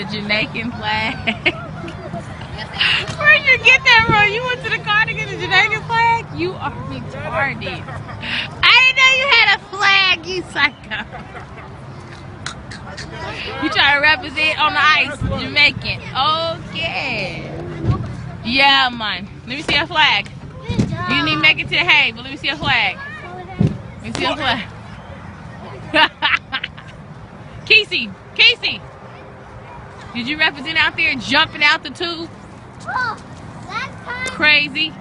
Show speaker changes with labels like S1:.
S1: The Jamaican flag. Where'd you get that from? You went to the car to get the Jamaican flag? You are retarded. I didn't know you had a flag, you psycho. You try to represent on the ice, Jamaican. Okay. Yeah, man. Let me see a flag. You didn't even make it to the hay, but let me see a flag. Let me see a flag. Casey, did you represent out there jumping out the tube? Crazy.